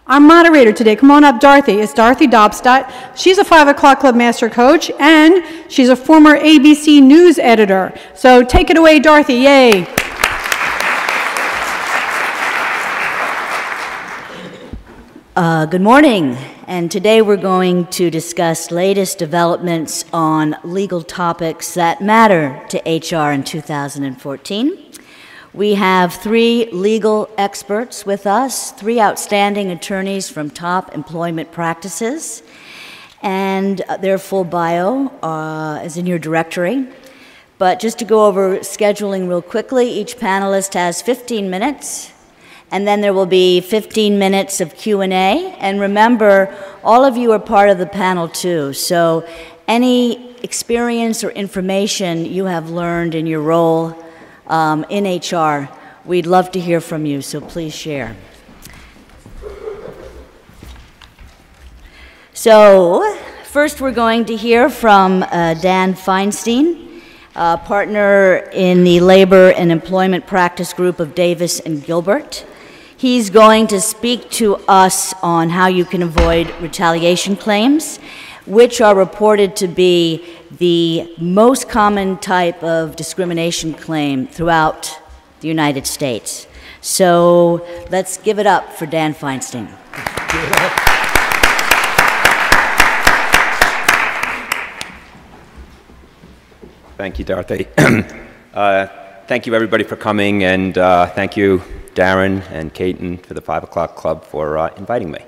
Our moderator today, come on up, Dorothy, is Dorothy Dobstadt. She's a 5 o'clock Club Master Coach, and she's a former ABC News editor. So take it away, Dorothy, yay. Good morning, and today we're going to discuss latest developments on legal topics that matter to HR in 2014. We have 3 legal experts with us, 3 outstanding attorneys from top employment practices, and their full bio is in your directory. But just to go over scheduling real quickly, each panelist has 15 minutes, and then there will be 15 minutes of Q&A. And remember, all of you are part of the panel too, so any experience or information you have learned in your role in HR, we'd love to hear from you, so please share. So, first we're going to hear from Dan Feinstein, partner in the Labor and Employment Practice Group of Davis and Gilbert. He's going to speak to us on how you can avoid retaliation claims, which are reported to be the most common type of discrimination claim throughout the United States. So let's give it up for Dan Feinstein. Thank you, Dorothy. Thank you, everybody, for coming, and thank you, Darren and Caton, for the 5 o'clock Club for inviting me.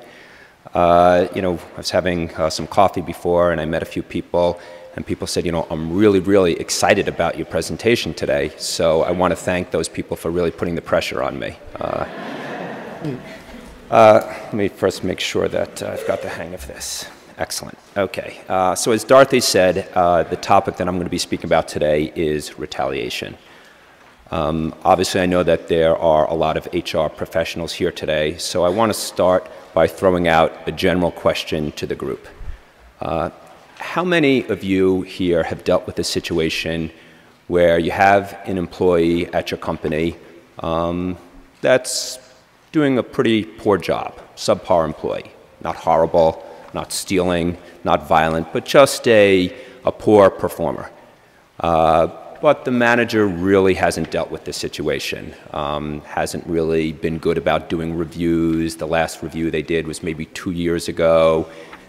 You know, I was having some coffee before, and I met a few people, and people said, you know, I'm really, really excited about your presentation today, so I want to thank those people for really putting the pressure on me. Let me first make sure that I've got the hang of this. Excellent. Okay. So as Dorothy said, the topic that I'm going to be speaking about today is retaliation. Obviously, I know that there are a lot of HR professionals here today, so I want to start by throwing out a general question to the group. How many of you here have dealt with a situation where you have an employee at your company that's doing a pretty poor job, subpar employee, not horrible, not stealing, not violent, but just a poor performer? But the manager really hasn't dealt with this situation, hasn't really been good about doing reviews. The last review they did was maybe 2 years ago,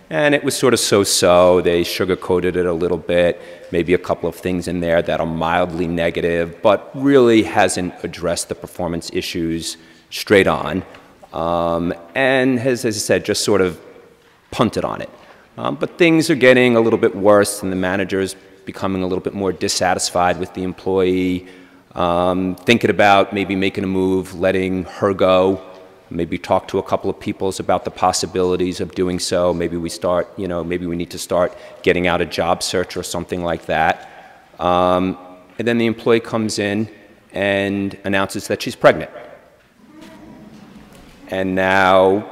and it was sort of so-so. They sugar-coated it a little bit, maybe a couple of things in there that are mildly negative, but really hasn't addressed the performance issues straight on, and has, as I said, just sort of punted on it. But things are getting a little bit worse, and the manager's becoming a little bit more dissatisfied with the employee, thinking about maybe making a move, letting her go, maybe talk to a couple of people about the possibilities of doing so. Maybe we start, you know, maybe we need to start getting out a job search or something like that. And then the employee comes in and announces that she's pregnant. And now,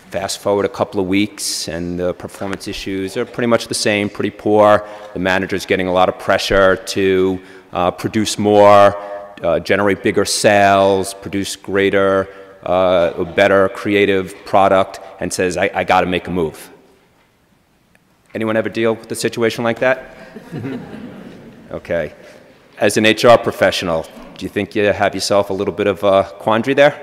fast forward a couple of weeks, and the performance issues are pretty much the same, pretty poor. The manager's getting a lot of pressure to produce more, generate bigger sales, produce greater, a better creative product, and says, I got to make a move. Anyone ever deal with a situation like that? Okay. As an HR professional, do you think you have yourself a little bit of a quandary there?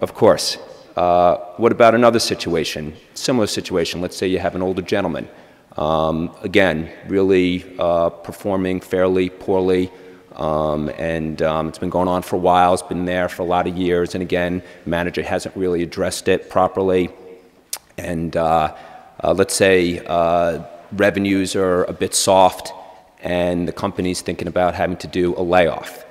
Of course. What about another situation, similar situation? Let's say you have an older gentleman, again, really performing fairly poorly, and it's been going on for a while. It's been there for a lot of years, and again, the manager hasn't really addressed it properly. And let's say revenues are a bit soft, and the company's thinking about having to do a layoff.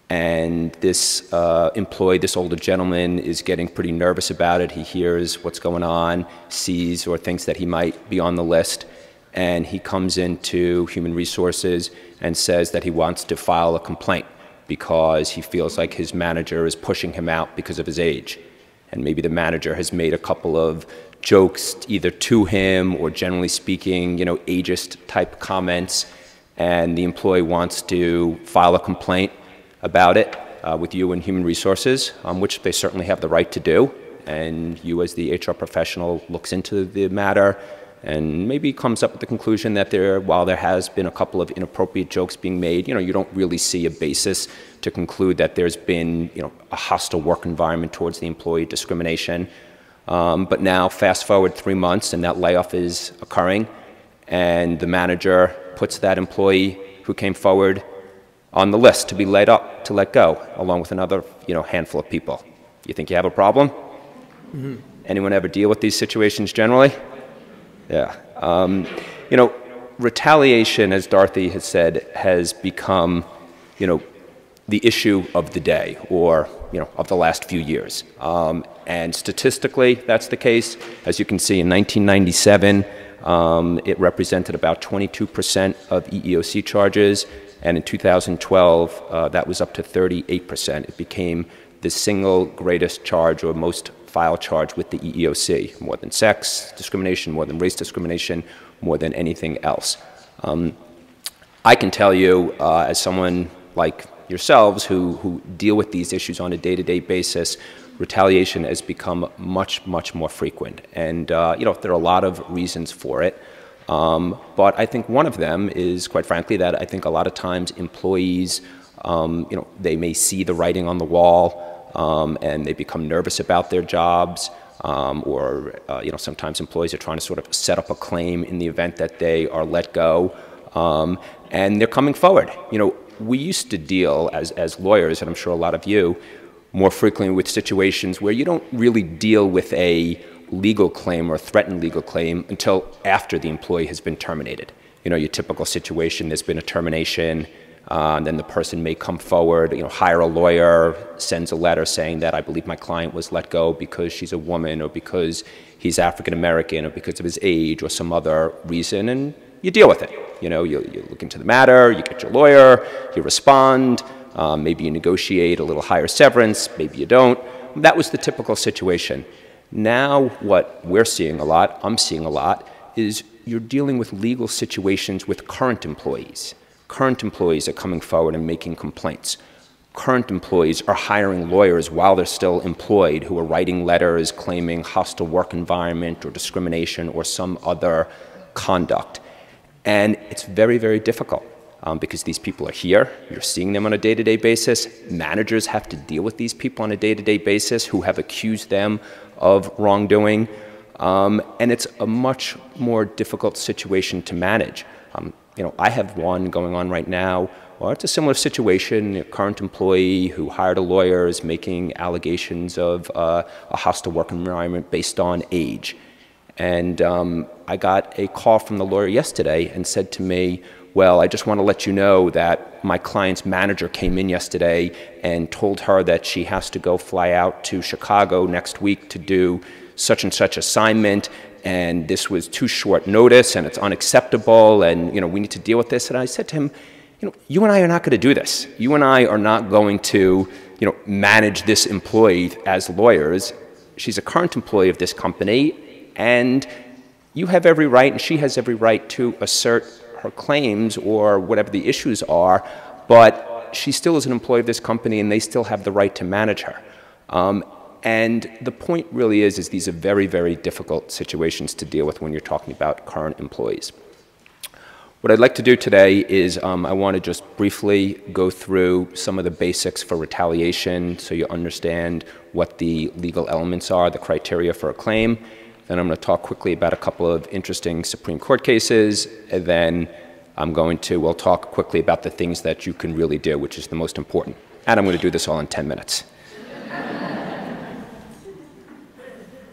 And this employee, this older gentleman, is getting pretty nervous about it. He hears what's going on, sees or thinks that he might be on the list, and he comes into Human Resources and says that he wants to file a complaint because he feels like his manager is pushing him out because of his age. And maybe the manager has made a couple of jokes either to him or, generally speaking, you know, ageist type comments, and the employee wants to file a complaint about it with you in Human Resources, which they certainly have the right to do, and you as the HR professional looks into the matter and maybe comes up with the conclusion that while there has been a couple of inappropriate jokes being made, you don't really see a basis to conclude that there's been, a hostile work environment towards the employee, discrimination. But now, fast forward 3 months, and that layoff is occurring, and the manager puts that employee who came forward on the list to be let go, along with another, handful of people. You think you have a problem? Mm-hmm. Anyone ever deal with these situations generally? Yeah. Retaliation, as Dorothy has said, has become, the issue of the day, or, of the last few years. And statistically, that's the case. As you can see, in 1997, it represented about 22% of EEOC charges, and in 2012, that was up to 38%. It became the single greatest charge, or most file charge, with the EEOC, more than sex discrimination, more than race discrimination, more than anything else. I can tell you, as someone like yourselves who deal with these issues on a day-to-day basis, retaliation has become much, much more frequent. And, there are a lot of reasons for it. But I think one of them is, quite frankly, that I think a lot of times employees, they may see the writing on the wall, and they become nervous about their jobs, or sometimes employees are trying to sort of set up a claim in the event that they are let go, and they're coming forward. We used to deal as lawyers, and I'm sure a lot of you, more frequently with situations where you don't really deal with a legal claim or a threatened legal claim until after the employee has been terminated. Your typical situation, there's been a termination, and then the person may come forward, hire a lawyer, sends a letter saying that I believe my client was let go because she's a woman, or because he's African American, or because of his age, or some other reason, and you deal with it. You look into the matter, you get your lawyer, you respond, maybe you negotiate a little higher severance, maybe you don't. That was the typical situation. Now what we're seeing a lot, I'm seeing a lot, is you're dealing with legal situations with current employees. Current employees are coming forward and making complaints. Current employees are hiring lawyers while they're still employed, who are writing letters claiming hostile work environment or discrimination or some other conduct. And it's very, very difficult because these people are here. You're seeing them on a day-to-day basis. Managers have to deal with these people on a day-to-day basis who have accused them of wrongdoing. And it's a much more difficult situation to manage. I have one going on right now, or it's a similar situation. A current employee who hired a lawyer is making allegations of a hostile work environment based on age. And I got a call from the lawyer yesterday and said to me, well, I just want to let you know that my client's manager came in yesterday and told her that she has to go fly out to Chicago next week to do such and such assignment, and this was too short notice, and it's unacceptable, and we need to deal with this. And I said to him, you and I are not going to do this. You and I are not going to manage this employee as lawyers. She's a current employee of this company, and you have every right, and she has every right to assert her claims or whatever the issues are, but she still is an employee of this company, and they still have the right to manage her. And the point really is these are very, very difficult situations to deal with when you're talking about current employees. What I'd like to do today is I want to just briefly go through some of the basics for retaliation so you understand what the legal elements are, the criteria for a claim. Then I'm going to talk quickly about a couple of interesting Supreme Court cases, and then we'll talk quickly about the things that you can really do, which is the most important. And I'm going to do this all in 10 minutes.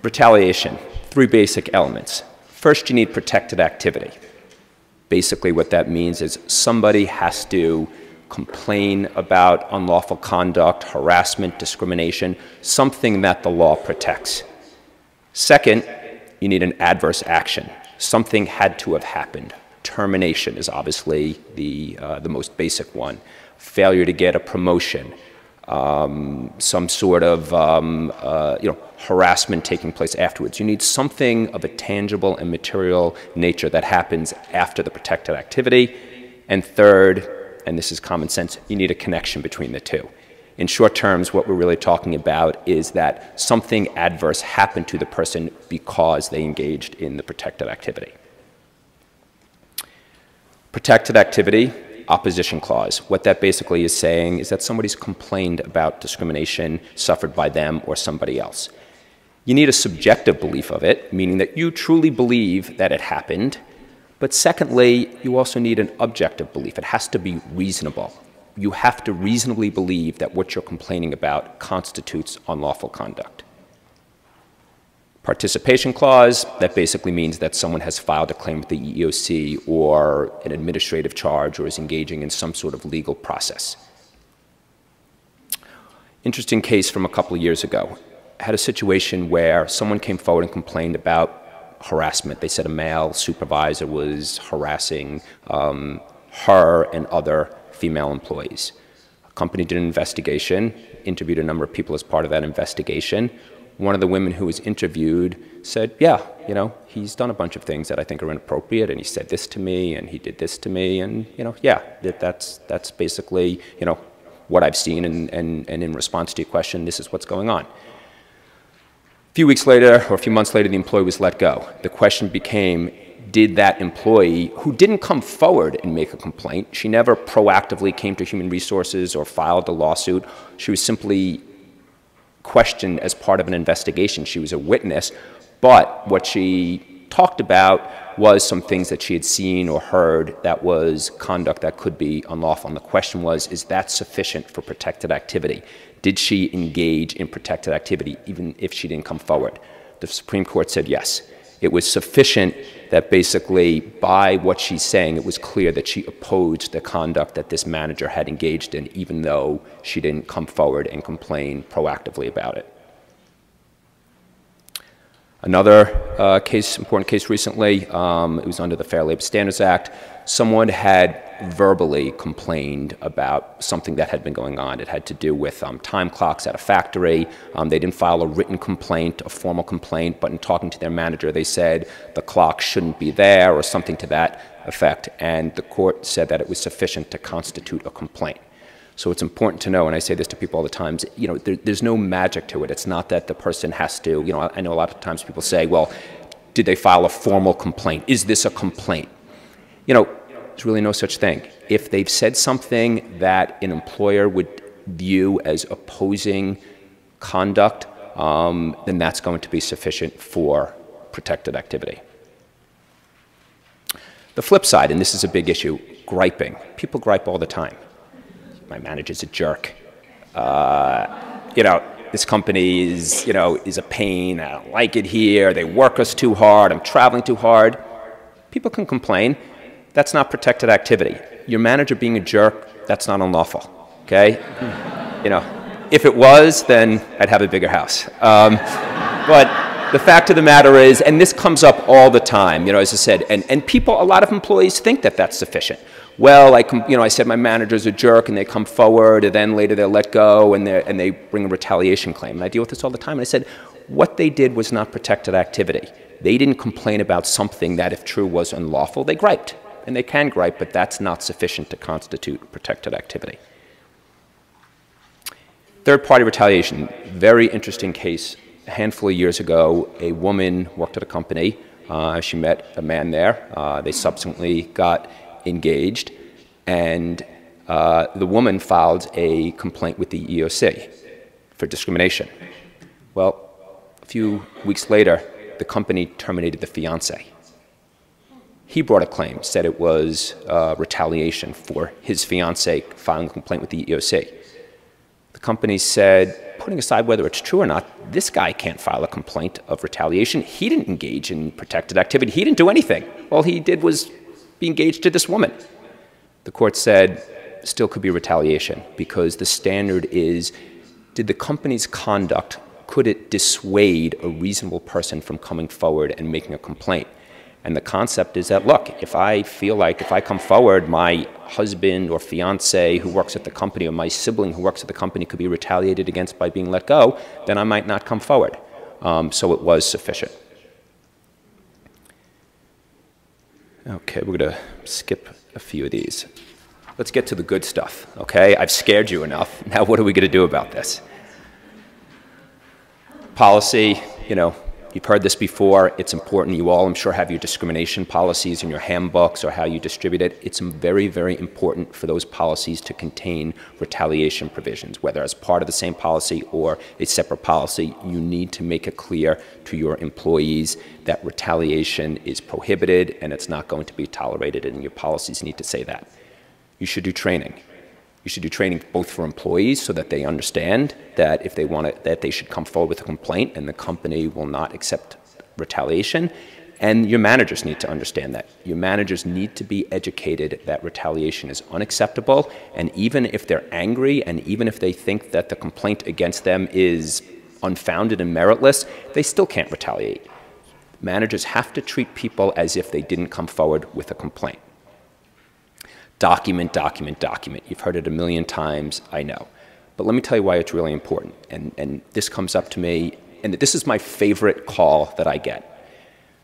Retaliation, 3 basic elements. First, you need protected activity. Basically what that means is somebody has to complain about unlawful conduct, harassment, discrimination, something that the law protects. Second, you need an adverse action. Something had to have happened. Termination is obviously the most basic one. Failure to get a promotion, some sort of harassment taking place afterwards. You need something of a tangible and material nature that happens after the protected activity. And third, and this is common sense, you need a connection between the two. In short terms, what we're really talking about is that something adverse happened to the person because they engaged in the protected activity. Protected activity, opposition clause. What that basically is saying is that somebody's complained about discrimination suffered by them or somebody else. You need a subjective belief of it, meaning that you truly believe that it happened. But secondly, you also need an objective belief. It has to be reasonable. You have to reasonably believe that what you're complaining about constitutes unlawful conduct. Participation clause, that basically means that someone has filed a claim with the EEOC or an administrative charge or is engaging in some sort of legal process. Interesting case from a couple of years ago. I had a situation where someone came forward and complained about harassment. They said a male supervisor was harassing her and other female employees. A company did an investigation, interviewed a number of people as part of that investigation. One of the women who was interviewed said, yeah, you know, he's done a bunch of things that I think are inappropriate, and he said this to me, and he did this to me, and, you know, yeah, that's basically, you know, what I've seen, and in response to your question, this is what's going on. A few weeks later, or a few months later, the employee was let go. The question became, did that employee, who didn't come forward and make a complaint, she never proactively came to Human Resources or filed a lawsuit, she was simply questioned as part of an investigation. She was a witness, but what she talked about was some things that she had seen or heard that was conduct that could be unlawful. And the question was, is that sufficient for protected activity? Did she engage in protected activity even if she didn't come forward? The Supreme Court said yes. It was sufficient that basically by what she's saying, it was clear that she opposed the conduct that this manager had engaged in, even though she didn't come forward and complain proactively about it. Another case, important case recently, it was under the Fair Labor Standards Act. Someone had verbally complained about something that had been going on. It had to do with time clocks at a factory. They didn't file a written complaint, a formal complaint, but in talking to their manager, they said the clock shouldn't be there or something to that effect. And the court said that it was sufficient to constitute a complaint. So it's important to know, and I say this to people all the time, you know, there's no magic to it. It's not that the person has to, you know, I know a lot of times people say, well, did they file a formal complaint? Is this a complaint? You know, there's really no such thing. If they've said something that an employer would view as opposing conduct, then that's going to be sufficient for protected activity. The flip side, and this is a big issue, griping. People gripe all the time. My manager's a jerk. You know, this company is, you know, is a pain. I don't like it here. They work us too hard. I'm traveling too hard. People can complain. That's not protected activity. Your manager being a jerk, that's not unlawful, okay? You know, if it was, then I'd have a bigger house. But the fact of the matter is, and this comes up all the time, you know, as I said, and people, a lot of employees think that that's sufficient. Well, I said my manager's a jerk, and they come forward, and then later they're let go, and they bring a retaliation claim. And I deal with this all the time. And I said, what they did was not protected activity. They didn't complain about something that, if true, was unlawful. They griped, and they can gripe, but that's not sufficient to constitute protected activity. Third-party retaliation, very interesting case. A handful of years ago, a woman worked at a company. She met a man there. They subsequently got engaged, and the woman filed a complaint with the EEOC for discrimination. Well, a few weeks later, the company terminated the fiancé. He brought a claim, said it was retaliation for his fiancé filing a complaint with the EEOC. The company said, putting aside whether it's true or not, this guy can't file a complaint of retaliation. He didn't engage in protected activity. He didn't do anything. All he did was be engaged to this woman. The court said still could be retaliation because the standard is, did the company's conduct, could it dissuade a reasonable person from coming forward and making a complaint? And the concept is that, look, if I feel like if I come forward, my husband or fiance who works at the company or my sibling who works at the company could be retaliated against by being let go, then I might not come forward. So it was sufficient. Okay, we're going to skip a few of these. Let's get to the good stuff, okay? I've scared you enough. Now what are we going to do about this? Policy, you know, you've heard this before. It's important. You all, I'm sure, have your discrimination policies in your handbooks or how you distribute it. It's very, very important for those policies to contain retaliation provisions, whether as part of the same policy or a separate policy. You need to make it clear to your employees that retaliation is prohibited and it's not going to be tolerated, and your policies need to say that. You should do training. You should do training both for employees so that they understand that if they want it, that they should come forward with a complaint and the company will not accept retaliation. And your managers need to understand that. Your managers need to be educated that retaliation is unacceptable, and even if they're angry and even if they think that the complaint against them is unfounded and meritless, they still can't retaliate. Managers have to treat people as if they didn't come forward with a complaint. Document, document, document. You've heard it a million times, I know. But let me tell you why it's really important. And this comes up to me, and this is my favorite call that I get.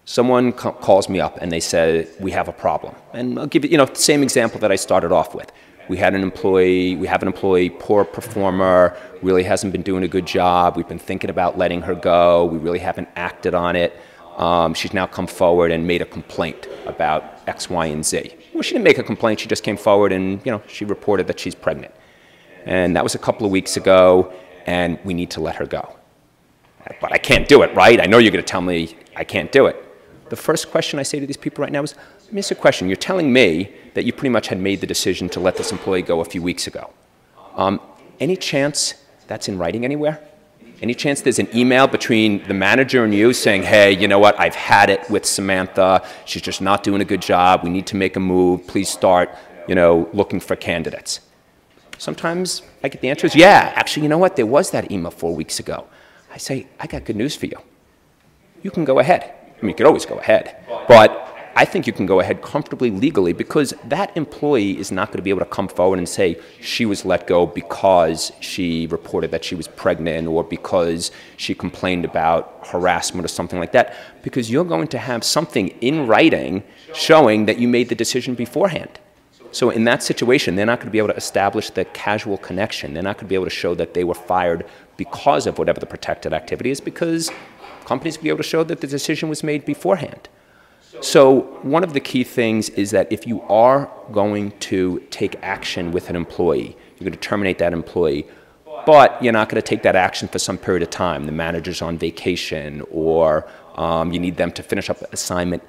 Someone calls me up and they say, we have a problem. And I'll give you, the same example that I started off with. We have an employee, poor performer, really hasn't been doing a good job. We've been thinking about letting her go. We really haven't acted on it. She's now come forward and made a complaint about X, Y, and Z. Well, she didn't make a complaint. She just came forward and, she reported that she's pregnant. And that was a couple of weeks ago, and we need to let her go. But I can't do it, right? I know you're going to tell me I can't do it. The first question I say to these people right now is, let me ask you a question. You're telling me that you pretty much had made the decision to let this employee go a few weeks ago. Any chance that's in writing anywhere? Any chance there's an email between the manager and you saying, hey, you know what, I've had it with Samantha. She's just not doing a good job. We need to make a move. Please start, looking for candidates. Sometimes I get the answer is, yeah, actually, you know what, there was that email 4 weeks ago. I say, I got good news for you. You can go ahead. I mean, you could always go ahead. But I think you can go ahead comfortably legally, because that employee is not going to be able to come forward and say she was let go because she reported that she was pregnant or because she complained about harassment or something like that, because you're going to have something in writing showing that you made the decision beforehand. So in that situation, they're not going to be able to establish the casual connection. They're not going to be able to show that they were fired because of whatever the protected activity is, because companies will be able to show that the decision was made beforehand. So one of the key things is that if you are going to take action with an employee, you're going to terminate that employee, but you're not going to take that action for some period of time. The manager's on vacation, or you need them to finish up the assignment,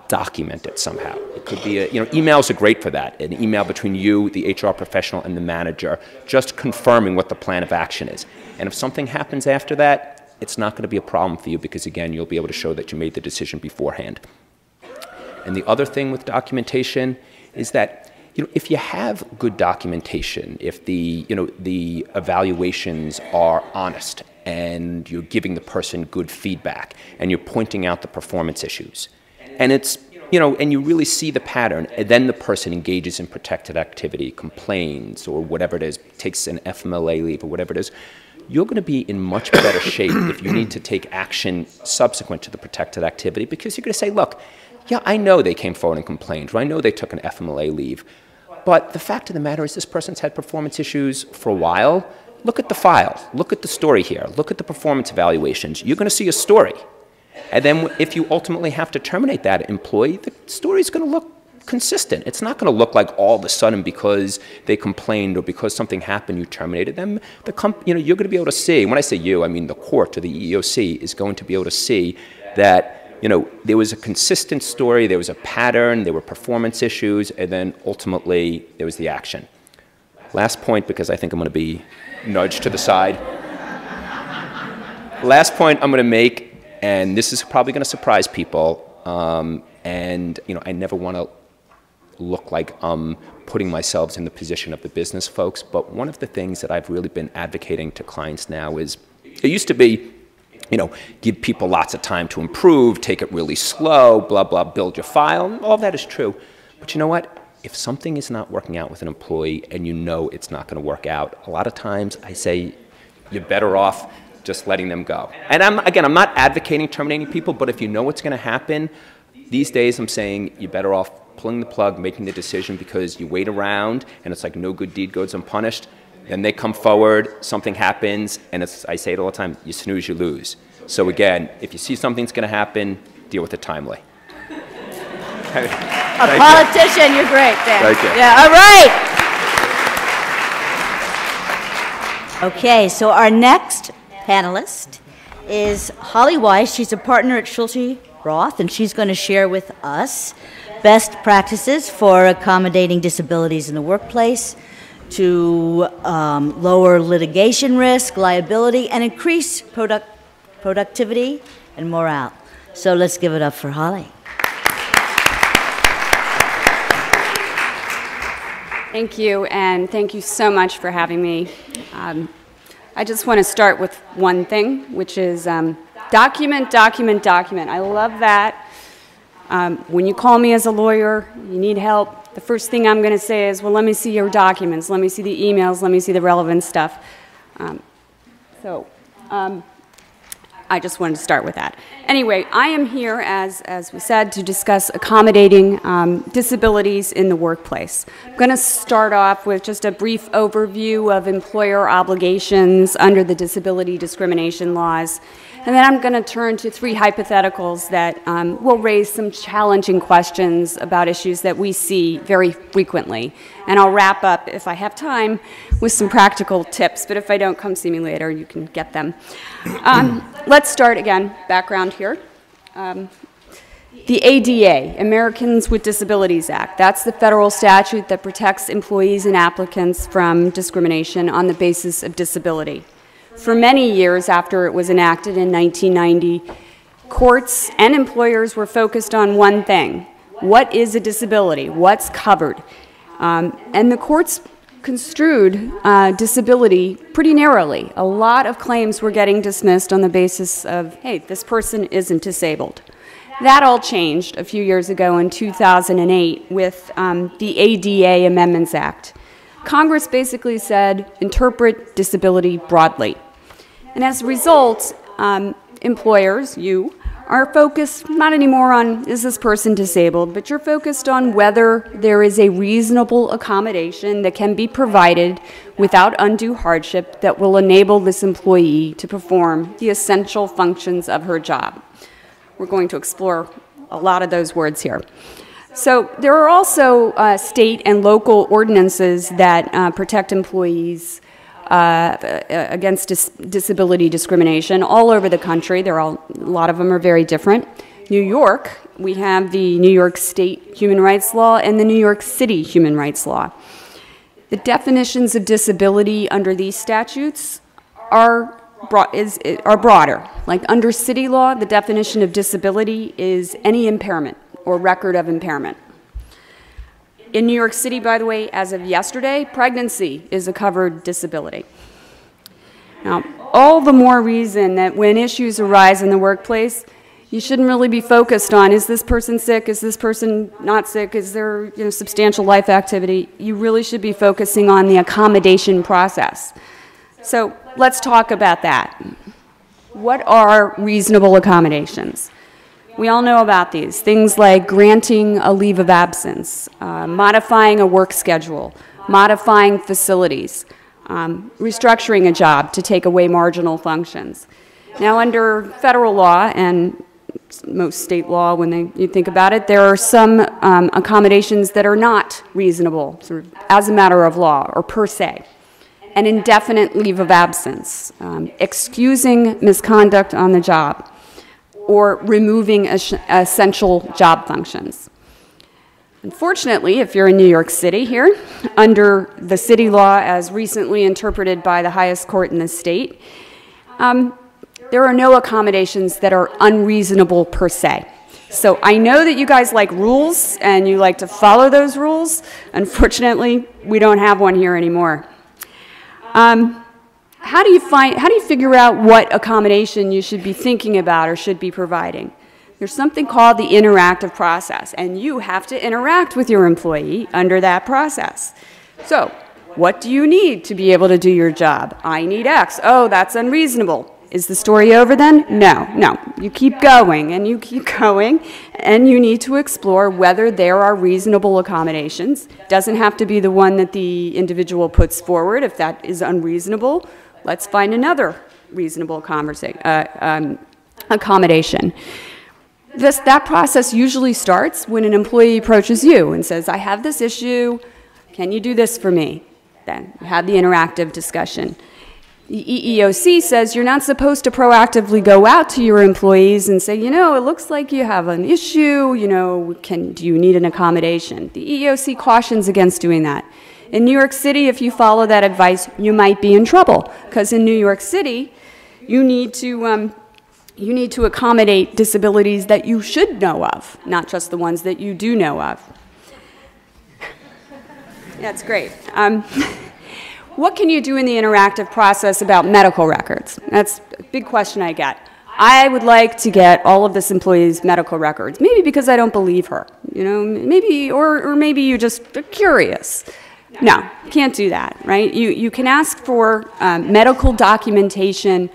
document it somehow. It could be, emails are great for that. An email between you, the HR professional, and the manager, just confirming what the plan of action is. And if something happens after that, it's not going to be a problem for you, because, again, you'll be able to show that you made the decision beforehand. And the other thing with documentation is that, if you have good documentation, if the evaluations are honest and you're giving the person good feedback and you're pointing out the performance issues, and it's, and you really see the pattern, and then the person engages in protected activity, complains, or whatever it is, takes an FMLA leave or whatever it is, you're going to be in much better shape if you need to take action subsequent to the protected activity, because you're going to say, look, yeah, I know they came forward and complained, or I know they took an FMLA leave, but the fact of the matter is this person's had performance issues for a while. Look at the file. Look at the story here. Look at the performance evaluations. You're going to see a story. And then if you ultimately have to terminate that employee, the story's going to look consistent. It's not going to look like all of a sudden because they complained or because something happened you terminated them. You're going to be able to see, when I say you, I mean the court or the EEOC is going to be able to see that there was a consistent story, there was a pattern, there were performance issues, and then ultimately there was the action. Last point, because I think I'm going to be nudged to the side. Last point I'm going to make, and this is probably going to surprise people, and I never want to look like I'm putting myself in the position of the business folks, but one of the things that I've really been advocating to clients now is, it used to be, give people lots of time to improve, take it really slow, blah, blah, build your file. All that is true. But you know what? If something is not working out with an employee and it's not going to work out, a lot of times I say you're better off just letting them go. And I'm not advocating terminating people, but if you know what's going to happen, these days I'm saying you're better off pulling the plug, making the decision because you wait around and it's like no good deed goes unpunished. Then they come forward, something happens, and it's, I say it all the time, you snooze, you lose. So again, if you see something's going to happen, deal with it timely. A politician, you're great, Dan. Thank you. Yeah, all right. Okay, so our next panelist is Holly Weiss. She's a partner at Schulte Roth, and she's going to share with us best practices for accommodating disabilities in the workplace to lower litigation risk, liability, and increase productivity and morale. So let's give it up for Holly. Thank you, and thank you so much for having me. I just want to start with one thing, which is document, document, document. I love that. When you call me as a lawyer, you need help, the first thing I'm going to say is, well, let me see your documents, let me see the emails, let me see the relevant stuff. I just wanted to start with that. Anyway, I am here, as we said, to discuss accommodating disabilities in the workplace. I'm going to start off with just a brief overview of employer obligations under the disability discrimination laws. And then I'm going to turn to three hypotheticals that will raise some challenging questions about issues that we see very frequently. And I'll wrap up, if I have time, with some practical tips. But if I don't, come see me later. You can get them. Let's start again, background here. The ADA, Americans with Disabilities Act, that's the federal statute that protects employees and applicants from discrimination on the basis of disability. For many years after it was enacted in 1990, courts and employers were focused on one thing. What is a disability? What's covered? And the courts construed disability pretty narrowly. A lot of claims were getting dismissed on the basis of, hey, this person isn't disabled. That all changed a few years ago in 2008 with the ADA Amendments Act. Congress basically said, interpret disability broadly. And as a result, employers, you, are focused not anymore on is this person disabled, but you're focused on whether there is a reasonable accommodation that can be provided without undue hardship that will enable this employee to perform the essential functions of her job. We're going to explore a lot of those words here. So there are also state and local ordinances that protect employees against disability discrimination all over the country. A lot of them are very different. New York, we have the New York State Human Rights Law and the New York City Human Rights Law. The definitions of disability under these statutes are broader. Like under city law, the definition of disability is any impairment or record of impairment. In New York City, by the way, as of yesterday, pregnancy is a covered disability. Now, all the more reason that when issues arise in the workplace, you shouldn't really be focused on, is this person sick, is this person not sick, is there substantial life activity? You really should be focusing on the accommodation process. So let's talk about that. What are reasonable accommodations? We all know about these, things like granting a leave of absence, modifying a work schedule, modifying facilities, restructuring a job to take away marginal functions. Now, under federal law and most state law, when you think about it, there are some accommodations that are not reasonable, sort of as a matter of law or per se. An indefinite leave of absence, excusing misconduct on the job, or removing essential job functions. Unfortunately, if you're in New York City here, under the city law as recently interpreted by the highest court in the state, there are no accommodations that are unreasonable per se. So I know that you guys like rules and you like to follow those rules. Unfortunately, we don't have one here anymore. How do you figure out what accommodation you should be thinking about or should be providing? There's something called the interactive process, and you have to interact with your employee under that process. So, what do you need to be able to do your job? I need X. Oh, that's unreasonable. Is the story over then? No, no. You keep going and you keep going, and you need to explore whether there are reasonable accommodations. Doesn't have to be the one that the individual puts forward. If that is unreasonable, let's find another reasonable accommodation. That process usually starts when an employee approaches you and says, I have this issue, can you do this for me? Then you have the interactive discussion. The EEOC says you're not supposed to proactively go out to your employees and say, you know, it looks like you have an issue, you know, do you need an accommodation? The EEOC cautions against doing that. In New York City, if you follow that advice, you might be in trouble, because in New York City, you need to accommodate disabilities that you should know of, not just the ones that you do know of. That's great. What can you do in the interactive process about medical records? That's a big question I get. I would like to get all of this employee's medical records, maybe because I don't believe her, you know, maybe, or maybe you just are curious. No, can't do that, right? You can ask for medical documentation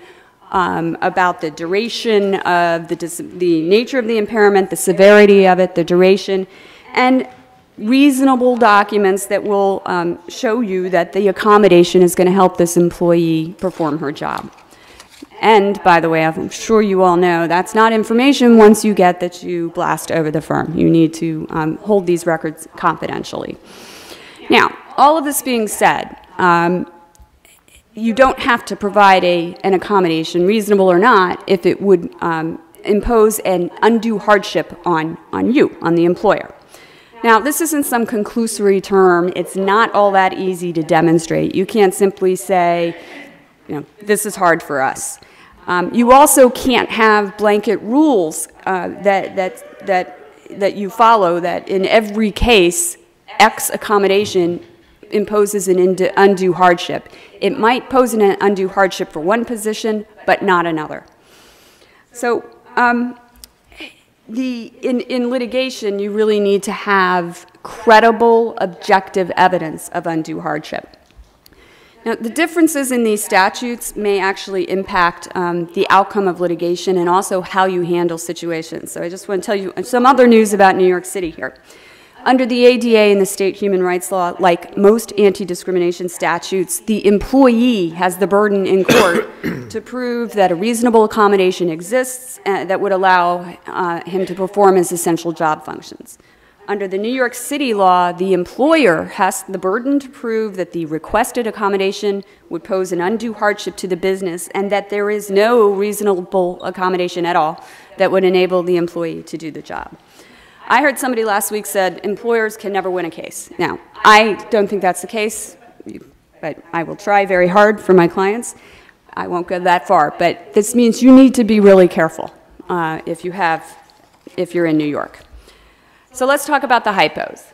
about the duration of the nature of the impairment, the severity of it, the duration, and reasonable documents that will show you that the accommodation is going to help this employee perform her job. And, by the way, I'm sure you all know, that's not information once you get that you blast over the firm. You need to hold these records confidentially. Now, all of this being said, you don't have to provide an accommodation, reasonable or not, if it would impose an undue hardship on you, on the employer. Now, this isn't some conclusory term. It's not all that easy to demonstrate. You can't simply say, you know, this is hard for us. You also can't have blanket rules that you follow, that in every case, X accommodation imposes an undue hardship. It might pose an undue hardship for one position, but not another. So, in litigation, you really need to have credible, objective evidence of undue hardship. Now, the differences in these statutes may actually impact the outcome of litigation and also how you handle situations. So I just want to tell you some other news about New York City here. Under the ADA and the state human rights law, like most anti-discrimination statutes, the employee has the burden in court to prove that a reasonable accommodation exists that would allow him to perform his essential job functions. Under the New York City law, the employer has the burden to prove that the requested accommodation would pose an undue hardship to the business and that there is no reasonable accommodation at all that would enable the employee to do the job. I heard somebody last week said employers can never win a case. Now, I don't think that's the case, but I will try very hard for my clients. I won't go that far, but this means you need to be really careful if you're in New York. So let's talk about the hypos.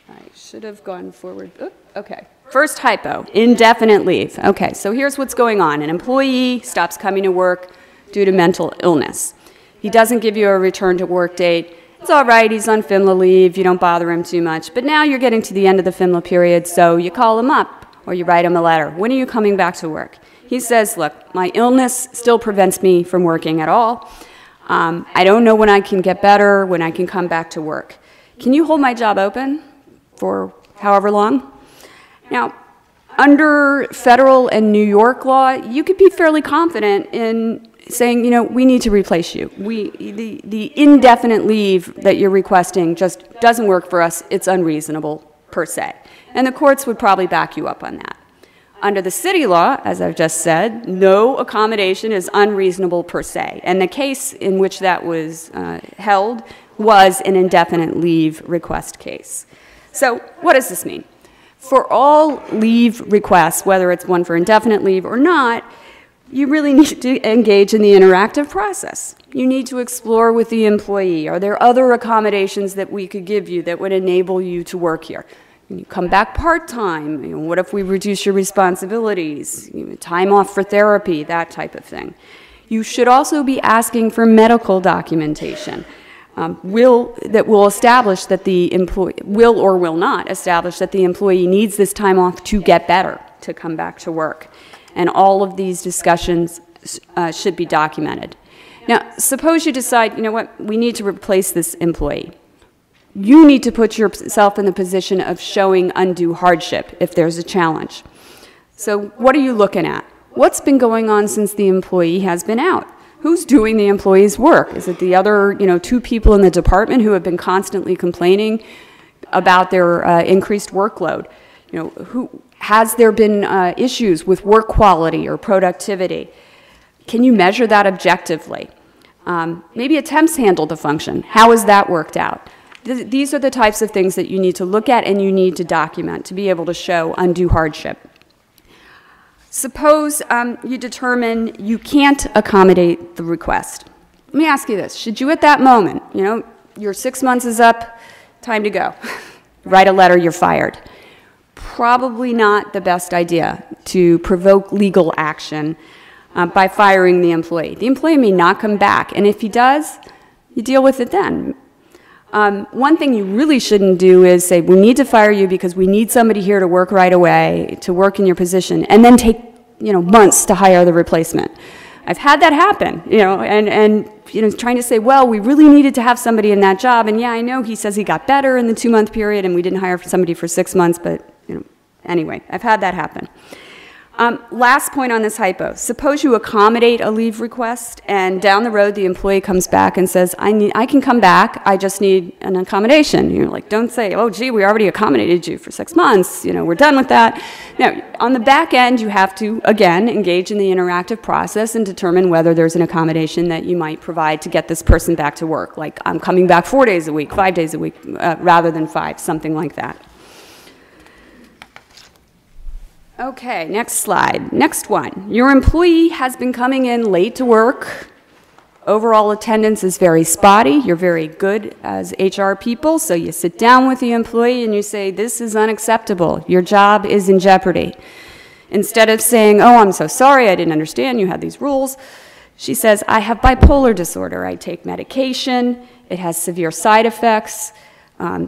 I should have gone forward. Oops, okay. First hypo, indefinite leave. Okay, so here's what's going on. An employee stops coming to work due to mental illness. He doesn't give you a return to work date. It's all right, he's on FMLA leave, you don't bother him too much. But now you're getting to the end of the FMLA period, so you call him up or you write him a letter. When are you coming back to work? He says, look, my illness still prevents me from working at all. I don't know when I can get better, when I can come back to work. Can you hold my job open for however long? Now, under federal and New York law, you could be fairly confident in saying, you know, we need to replace you. The indefinite leave that you're requesting just doesn't work for us. It's unreasonable, per se. And the courts would probably back you up on that. Under the city law, as I've just said, no accommodation is unreasonable per se. And the case in which that was held was an indefinite leave request case. So what does this mean? For all leave requests, whether it's one for indefinite leave or not, you really need to engage in the interactive process. You need to explore with the employee, are there other accommodations that we could give you that would enable you to work here? Can you come back part-time? You know, what if we reduce your responsibilities? You know, time off for therapy, that type of thing. You should also be asking for medical documentation. That will establish that the employee, will or will not establish that the employee needs this time off to get better, to come back to work. and all of these discussions should be documented. Now, suppose you decide, you know what, we need to replace this employee. You need to put yourself in the position of showing undue hardship if there's a challenge. So what are you looking at? What's been going on since the employee has been out? Who's doing the employee's work? Is it the other, two people in the department who have been constantly complaining about their increased workload? Has there been issues with work quality or productivity? Can you measure that objectively? Maybe a temp's handled the function. How has that worked out? These are the types of things that you need to look at and you need to document to be able to show undue hardship. Suppose you determine you can't accommodate the request. Let me ask you this. Should you at that moment, your 6 months is up, time to go. Write a letter, you're fired. Probably not the best idea to provoke legal action by firing the employee. The employee may not come back, and if he does, you deal with it then. One thing you really shouldn't do is say, we need to fire you because we need somebody here to work right away, to work in your position, and then take months to hire the replacement. I've had that happen, and trying to say, well, we really needed to have somebody in that job, and yeah, I know he says he got better in the 2-month period, and we didn't hire somebody for 6 months, but anyway, I've had that happen. Last point on this hypo. Suppose you accommodate a leave request, and down the road the employee comes back and says, I can come back, I just need an accommodation. You're like, don't say, oh, gee, we already accommodated you for 6 months, we're done with that. Now, on the back end, you have to, again, engage in the interactive process and determine whether there's an accommodation that you might provide to get this person back to work. Like, I'm coming back 4 days a week, 5 days a week, rather than 5, something like that. Okay, next slide. Next one. Your employee has been coming in late to work. Overall attendance is very spotty. You're very good as HR people, so you sit down with the employee and you say, this is unacceptable. Your job is in jeopardy. Instead of saying, oh, I'm so sorry, I didn't understand, you had these rules, she says, I have bipolar disorder. I take medication. It has severe side effects.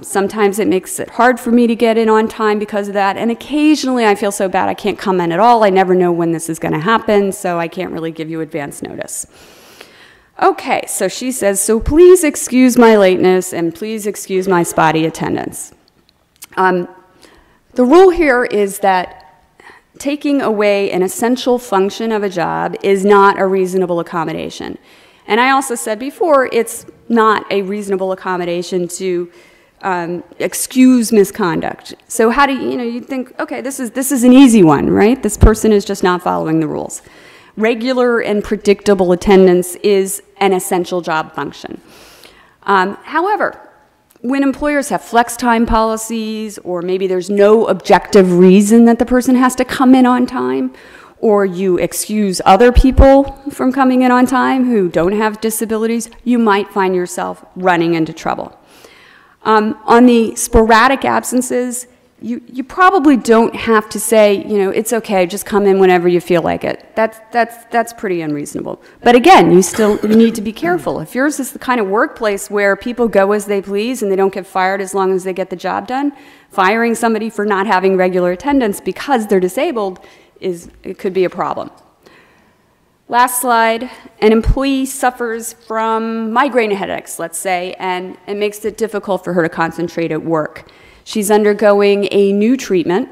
Sometimes it makes it hard for me to get in on time because of that, and occasionally I feel so bad I can't come in at all. I never know when this is going to happen, so I can't really give you advance notice. Okay, so she says, so please excuse my lateness and please excuse my spotty attendance. The rule here is that taking away an essential function of a job is not a reasonable accommodation. And I also said before, it's not a reasonable accommodation to excuse misconduct. So how do you think, okay, this is an easy one, right? This person is just not following the rules. Regular and predictable attendance is an essential job function. However, when employers have flex time policies, or maybe there's no objective reason that the person has to come in on time, or you excuse other people from coming in on time who don't have disabilities, you might find yourself running into trouble. On the sporadic absences, you probably don't have to say, it's okay, just come in whenever you feel like it. That's pretty unreasonable. But again, you need to be careful. If yours is the kind of workplace where people go as they please and they don't get fired as long as they get the job done, firing somebody for not having regular attendance because they're disabled it could be a problem. Last slide. An employee suffers from migraine headaches, let's say, and it makes it difficult for her to concentrate at work. She's undergoing a new treatment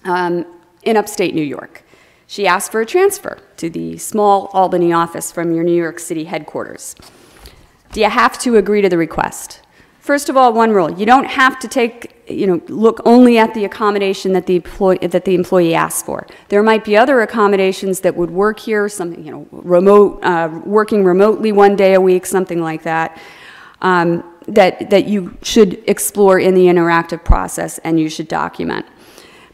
in upstate New York. She asked for a transfer to the small Albany office from your New York City headquarters. Do you have to agree to the request? First of all, one rule, you don't have to look only at the accommodation that the employee asks for. There might be other accommodations that would work here, something, remote, working remotely 1 day a week, something like that, that you should explore in the interactive process and you should document.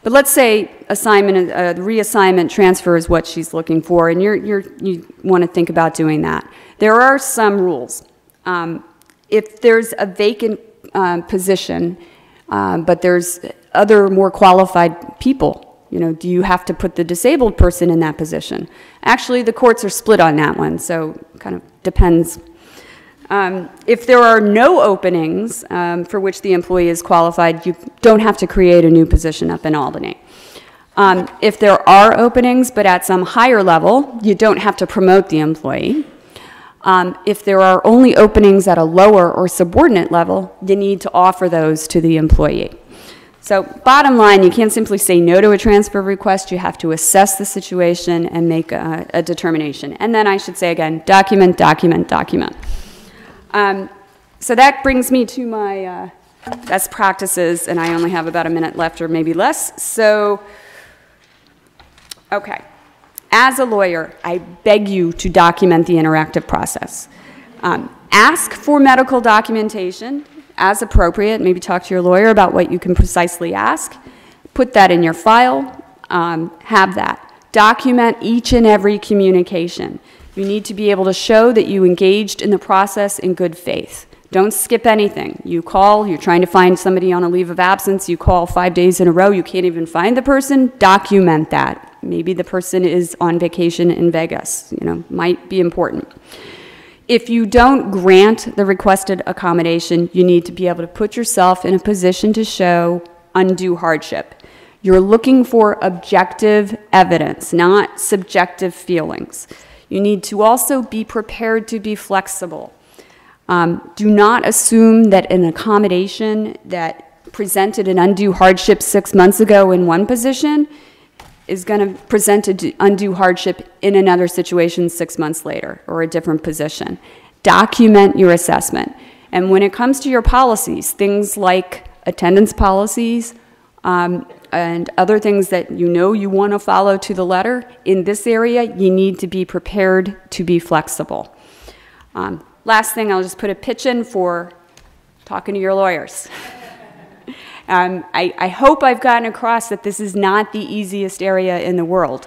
But let's say reassignment transfer is what she's looking for, and you want to think about doing that. There are some rules. If there's a vacant position, but there's other more qualified people, do you have to put the disabled person in that position? Actually, the courts are split on that one, so it kind of depends. If there are no openings for which the employee is qualified, you don't have to create a new position up in Albany. If there are openings, but at some higher level, you don't have to promote the employee. If there are only openings at a lower or subordinate level, you need to offer those to the employee. So bottom line, you can't simply say no to a transfer request. You have to assess the situation and make a determination. And then I should say again, document, document, document. So that brings me to my best practices, and I only have about a minute left or maybe less. So, okay. As a lawyer, I beg you to document the interactive process. Ask for medical documentation as appropriate. Maybe talk to your lawyer about what you can precisely ask. Put that in your file. Have that. Document each and every communication. You need to be able to show that you engaged in the process in good faith. Don't skip anything. You call, you're trying to find somebody on a leave of absence, you call 5 days in a row, you can't even find the person, document that. Maybe the person is on vacation in Vegas, might be important. If you don't grant the requested accommodation, you need to be able to put yourself in a position to show undue hardship. You're looking for objective evidence, not subjective feelings. You need to also be prepared to be flexible. Do not assume that an accommodation that presented an undue hardship 6 months ago in one position is going to present an undue hardship in another situation 6 months later or a different position. Document your assessment. And when it comes to your policies, things like attendance policies and other things that you want to follow to the letter, in this area, you need to be prepared to be flexible. Last thing, I'll just put a pitch in for talking to your lawyers. I hope I've gotten across that this is not the easiest area in the world.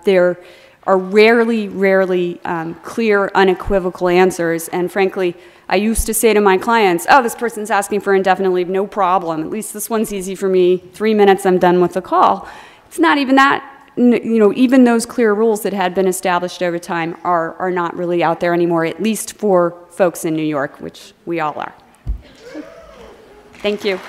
There are rarely clear, unequivocal answers, and frankly, I used to say to my clients, oh, this person's asking for indefinite leave, no problem. At least this one's easy for me. 3 minutes, I'm done with the call. It's not even that. Even those clear rules that had been established over time are not really out there anymore, at least for folks in New York, which we all are. Thank you.